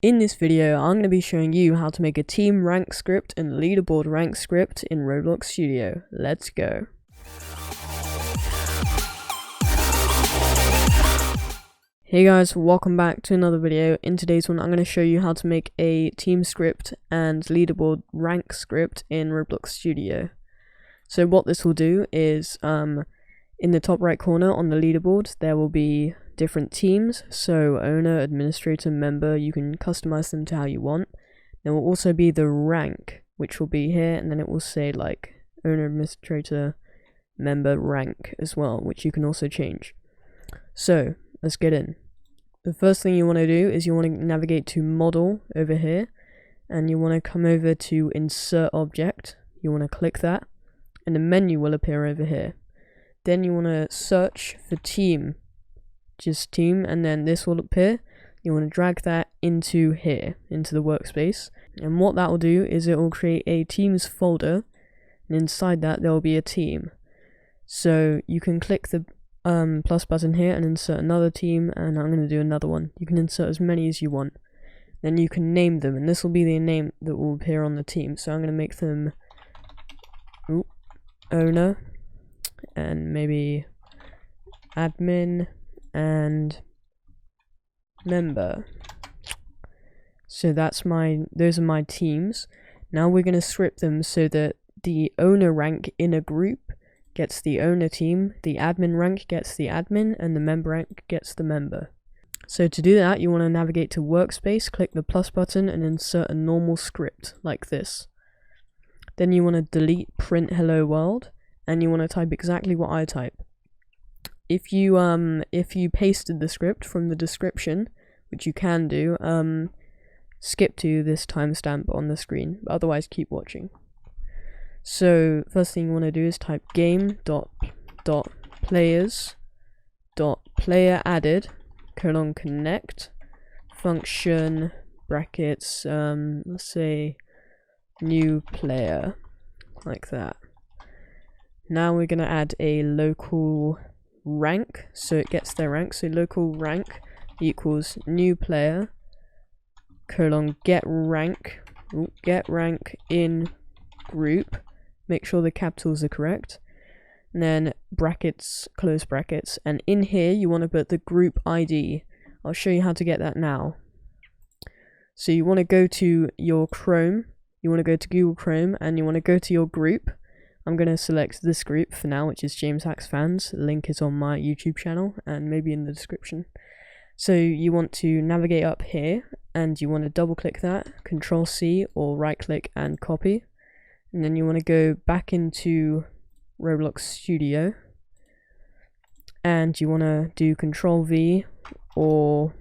In this video, I'm going to be showing you how to make a team rank script and leaderboard rank script in Roblox Studio. Let's go. Hey guys, welcome back to another video. In today's one, I'm going to show you how to make a team script and leaderboard rank script in Roblox Studio. So what this will do is, in the top right corner on the leaderboard, there will be different teams, so owner, administrator, member. You can customize them to how you want. There will also be the rank, which will be here, and then it will say like owner, administrator, member, rank as well, which you can also change. So let's get in. The first thing you want to do is you want to navigate to model over here, and you want to come over to insert object. You want to click that, and the menu will appear over here. Then you want to search for team, just team, and then this will appear. You want to drag that into here, into the workspace, and what that will do is it will create a teams folder, and inside that there will be a team. So you can click the plus button here and insert another team, and I'm going to do another one. You can insert as many as you want. Then you can name them, and this will be the name that will appear on the team. So I'm going to make them owner, and maybe admin and member. So those are my teams. Now we're going to script them so that the owner rank in a group gets the owner team, the admin rank gets the admin, and the member rank gets the member. So to do that, you want to navigate to workspace, click the plus button, and insert a normal script like this. Then you want to delete print hello world, and you want to type exactly what I type. If you pasted the script from the description, which you can do, skip to this timestamp on the screen, but otherwise keep watching. So first thing you want to do is type game.players.playerAdded :connect function brackets, let's say new player, like that. Now we're going to add a local rank, so it gets their rank. So local rank equals new player :get rank in group. Make sure the capitals are correct, and then brackets, close brackets, and in here you want to put the group ID. I'll show you how to get that now. So you want to go to your Chrome, you want to go to Google Chrome, and you want to go to your group. I'm going to select this group for now, which is James Hacks Fans. The link is on my YouTube channel and maybe in the description. So you want to navigate up here, and you want to double click that, Control C or right click and copy. And then you want to go back into Roblox Studio, and you want to do Control V or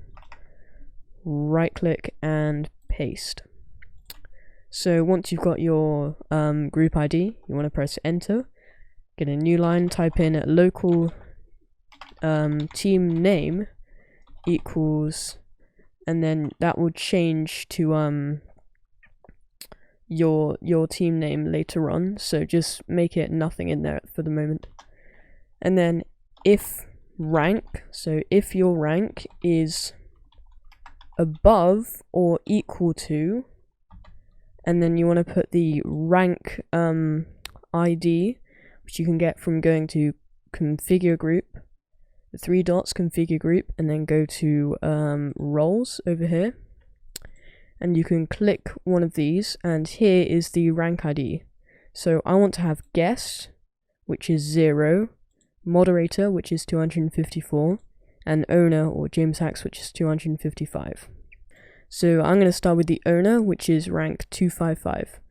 right click and paste. So once you've got your group ID, you want to press enter, get a new line, type in local team name equals, and then that will change to your team name later on, so just make it nothing in there for the moment. And then if rank, so if your rank is above or equal to, and then you want to put the rank ID, which you can get from going to configure group, the 3 dots, configure group, and then go to roles over here. And you can click one of these, and here is the rank ID. So I want to have guest, which is 0, moderator, which is 254, and owner or James Hacks, which is 255. So I'm going to start with the owner, which is rank 255.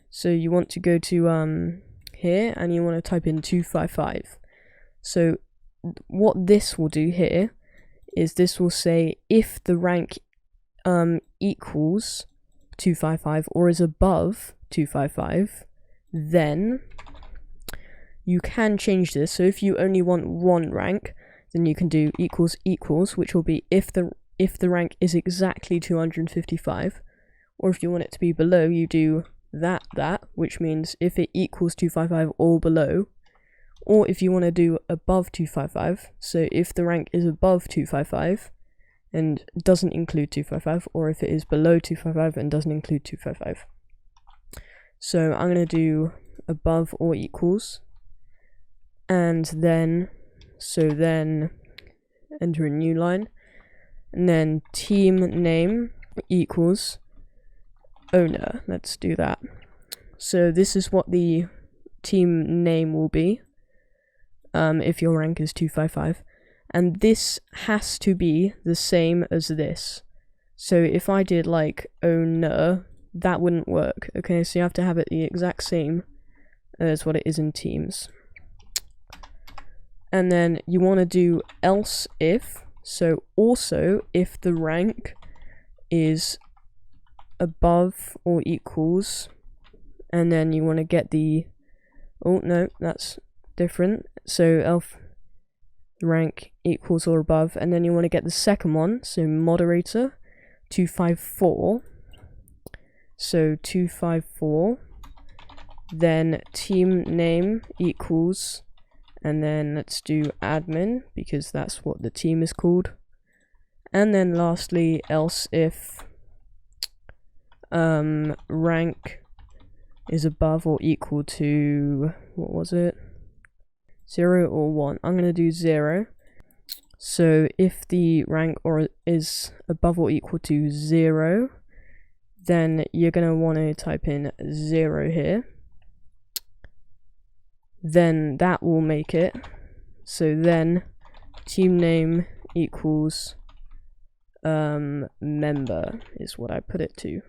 So you want to go to here, and you want to type in 255. So what this will do here is this will say if the rank equals 255 or is above 255, then you can change this. So if you only want one rank, then you can do equals equals, which will be if the rank is exactly 255, or if you want it to be below, you do that, which means if it equals 255 or below, or if you want to do above 255, so if the rank is above 255, and doesn't include 255, or if it is below 255 and doesn't include 255. So I'm going to do above or equals, and then enter a new line, and then team name equals owner. Let's do that. So this is what the team name will be if your rank is 255, and this has to be the same as this. So if I did like owner, that wouldn't work. Okay, so you have to have it the exact same as what it is in teams. And then you want to do else if, so also if the rank is above or equals, and then you want to get the, oh no, that's different. So elf rank equals or above, and then you want to get the second one, so moderator 254. So 254, then team name equals, and then let's do admin because that's what the team is called. And then lastly, else if rank is above or equal to, what was it? 0 or 1. I'm going to do 0. So if the rank is above or equal to 0, then you're going to want to type in 0 here. Then that will make it. So then team name equals member is what I put it to.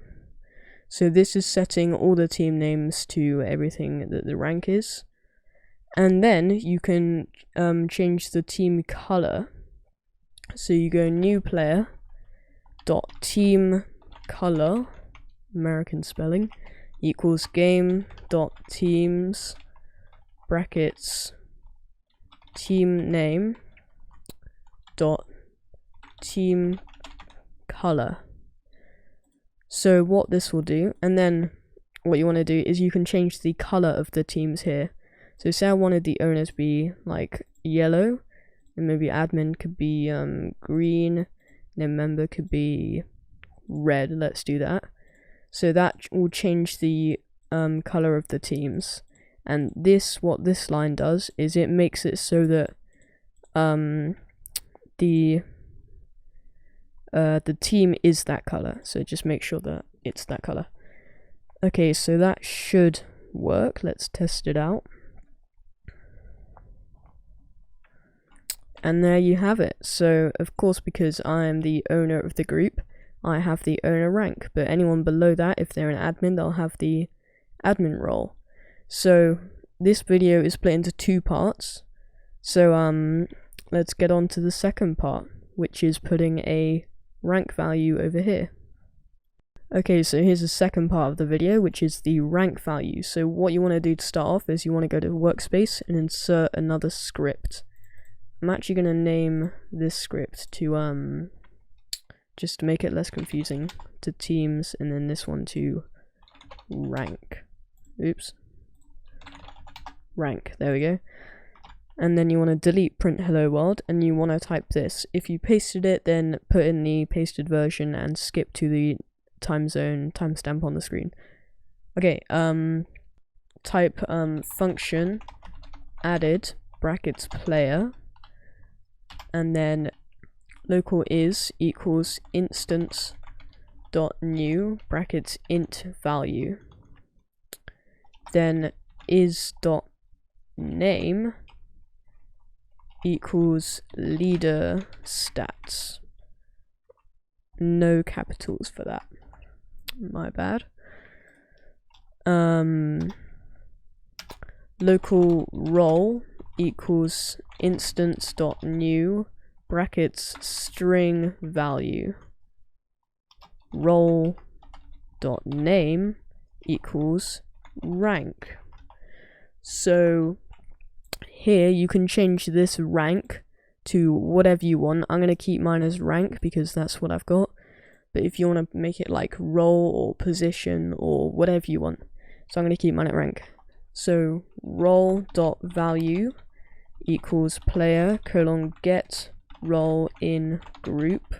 So this is setting all the team names to everything that the rank is. And then you can change the team color. So you go new player dot team color, American spelling, equals game dot teams brackets team name dot team color. So what this will do, and then what you want to do is you can change the color of the teams here. So say I wanted the owner to be like yellow, and maybe admin could be green, then member could be red. Let's do that. So that will change the color of the teams. And this, what this line does is it makes it so that the team is that color. So just make sure that it's that color. Okay, so that should work. Let's test it out. And there you have it. So of course, because I am the owner of the group, I have the owner rank, but anyone below that, if they're an admin, they'll have the admin role. So this video is split into two parts. So let's get on to the second part, which is putting a rank value over here. Okay, so here's the second part of the video, which is the rank value. So what you want to do to start off is you want to go to workspace and insert another script. I'm actually going to name this script to just to make it less confusing, to teams, and then this one to rank. Oops. Rank, there we go. And then you want to delete print hello world, and you want to type this. If you pasted it, then put in the pasted version and skip to the time zone timestamp on the screen. Okay, type function added brackets player, and then local is equals instance dot new brackets int value, then is dot name equals leader stats. No capitals for that, my bad. Local role equals instance dot new brackets string value, role dot name equals rank. So here you can change this rank to whatever you want. I'm going to keep mine as rank because that's what I've got, but if you want to make it like role or position or whatever you want, so I'm going to keep mine at rank. So role dot value equals player colon get role in group,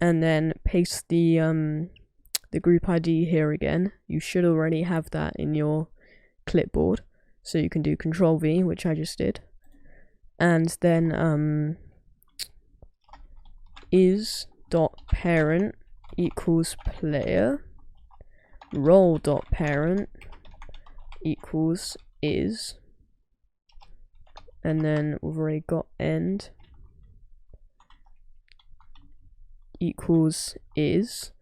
and then paste the group ID here again. You should already have that in your clipboard, so you can do Control V, which I just did, and then is.parent equals player, role.parent equals is, and then we've already got end equals is,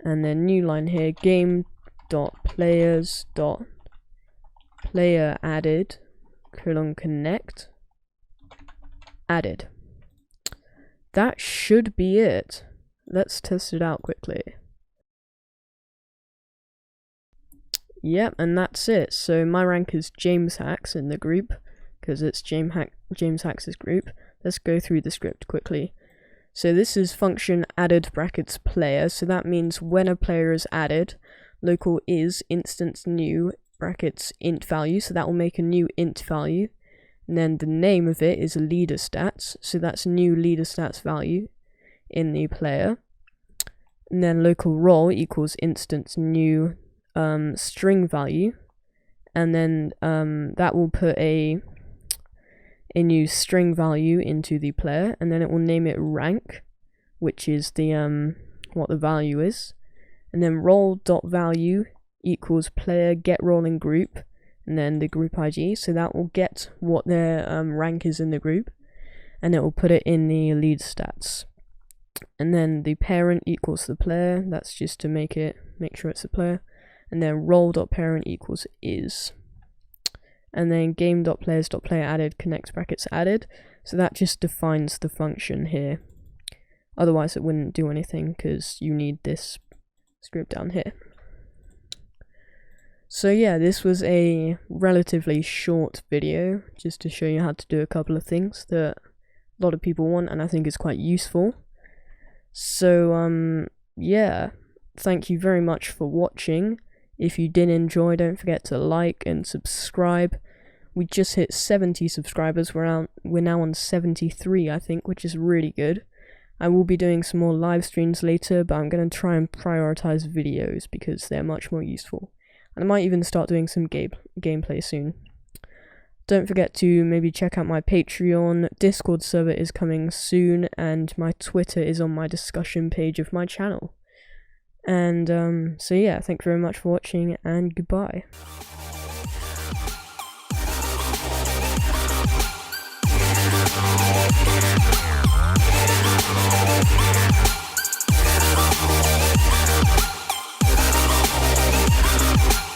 and then new line here, game.players.player added connect added. That should be it. Let's test it out quickly. Yep, and that's it. So my rank is James Hacks in the group, because it's James Hacks' group. Let's go through the script quickly. So this is function added brackets player, so that means when a player is added, local is instance new brackets int value, so that will make a new int value, and then the name of it is leader stats, so that's new leader stats value in the player, and then local role equals instance new string value, and then that will put a new string value into the player, and then it will name it rank, which is the what the value is, and then role.value equals player get role in group, and then the group ID, so that will get what their rank is in the group, and it will put it in the lead stats, and then the parent equals the player, that's just to make sure it's a player, and then role.parent equals is, and then game.players.player added connect brackets added, so that just defines the function here. Otherwise it wouldn't do anything, because you need this script down here. So yeah, this was a relatively short video, just to show you how to do a couple of things that a lot of people want, and I think is quite useful. So yeah, thank you very much for watching. If you did enjoy, don't forget to like and subscribe. We just hit 70 subscribers. We're now on 73, I think, which is really good. I will be doing some more live streams later, but I'm going to try and prioritize videos because they're much more useful. And I might even start doing some gameplay soon. Don't forget to maybe check out my Patreon. Discord server is coming soon, and my Twitter is on my discussion page of my channel. And so yeah, thank you very much for watching, and goodbye.